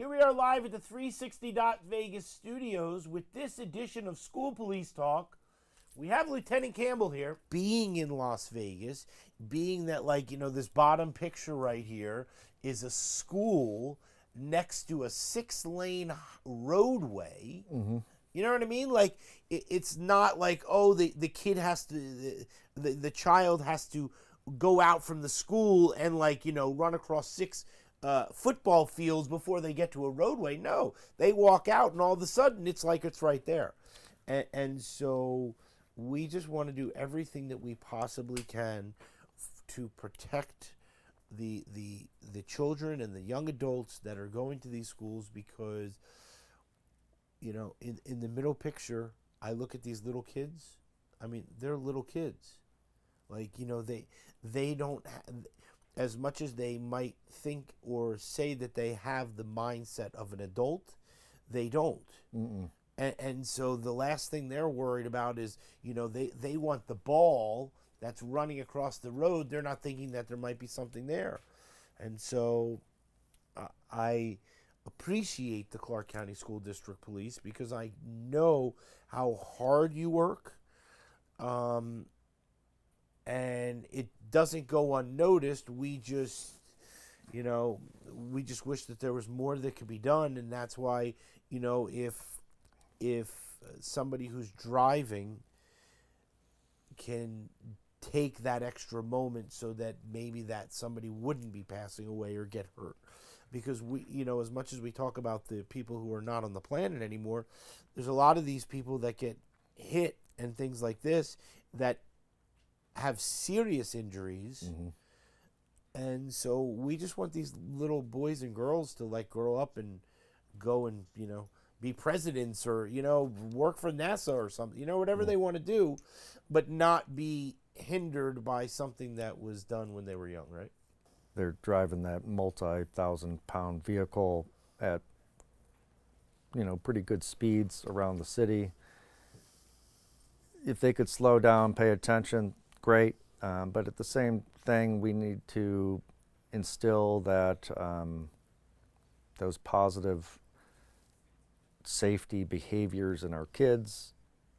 Here we are live at the 360 Vegas studios with this edition of School Police Talk. We have Lieutenant Campbell here. Being in Las Vegas, being that, like, you know, this bottom picture right here is a school next to a 6-lane roadway. Mm-hmm. You know what I mean? Like, it's not like, oh, the kid has to, the child has to go out from the school and, like, you know, run across 6 football fields before they get to a roadway. No, they walk out and all of a sudden it's like it's right there. And so we just want to do everything that we possibly can to protect the children and the young adults that are going to these schools, because, you know, in the middle picture, I look at these little kids. I mean, they're little kids. Like, you know, they don't as much as they might think or say that they have the mindset of an adult, they don't. Mm-mm. And so the last thing they're worried about is, you know, they want the ball that's running across the road. They're not thinking that there might be something there. And so I appreciate the Clark County School District Police, because I know how hard you work. And it doesn't go unnoticed. We just, you know, we just wish that there was more that could be done. And that's why, you know, if somebody who's driving can take that extra moment so that maybe that somebody wouldn't be passing away or get hurt. Because we, you know, as much as we talk about the people who are not on the planet anymore, there's a lot of these people that get hit and things like this that have serious injuries. Mm-hmm. And so we just want these little boys and girls to, like, grow up and go and, you know, be presidents or, you know, work for NASA or something, you know, whatever they want to do, but not be hindered by something that was done when they were young, right? They're driving that multi-thousand-pound vehicle at, you know, pretty good speeds around the city. If they could slow down, pay attention, great. But at the same thing, we need to instill that those positive safety behaviors in our kids.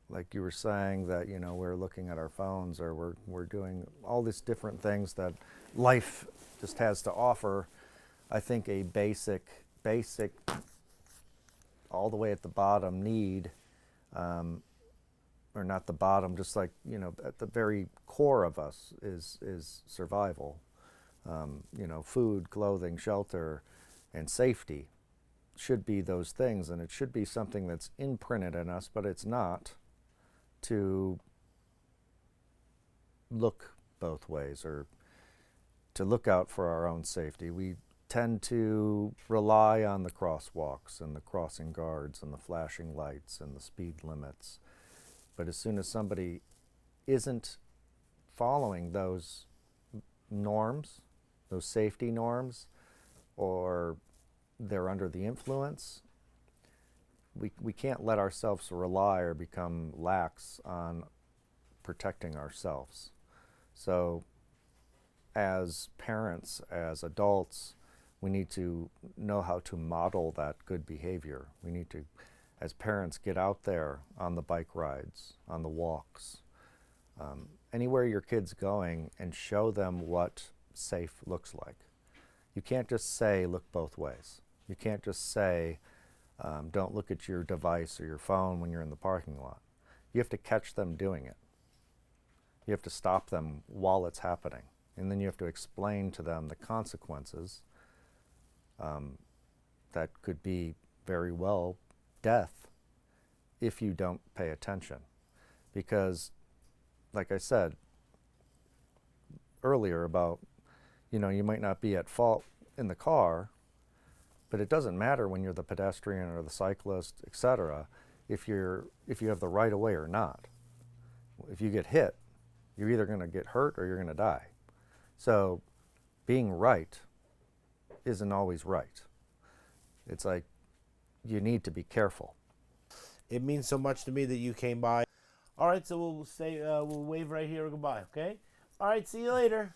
Like you were saying, that, you know, we're looking at our phones, or we're doing all these different things that life just has to offer. I think a basic, all the way at the bottom need, or not the bottom, just like, you know, at the very core of us is survival. You know, food, clothing, shelter, and safety should be those things, and it should be something that's imprinted in us, but it's not, to look both ways or to look out for our own safety. We tend to rely on the crosswalks and the crossing guards and the flashing lights and the speed limits. But as soon as somebody isn't following those norms, those safety norms, or they're under the influence, we can't let ourselves rely or become lax on protecting ourselves. So as parents, as adults, we need to know how to model that good behavior. We need to, as parents, get out there on the bike rides, on the walks, anywhere your kid's going, and show them what safe looks like. You can't just say, look both ways. You can't just say, don't look at your device or your phone when you're in the parking lot. You have to catch them doing it. You have to stop them while it's happening. And then you have to explain to them the consequences that could be very well death if you don't pay attention. Because, like I said earlier about, you know, you might not be at fault in the car, but it doesn't matter when you're the pedestrian or the cyclist, etc., if you have the right of way or not. If you get hit, you're either going to get hurt or you're going to die. So being right isn't always right. It's like, you need to be careful. It means so much to me that you came by. All right, so we'll say, we'll wave right here. Goodbye, okay? All right, see you later.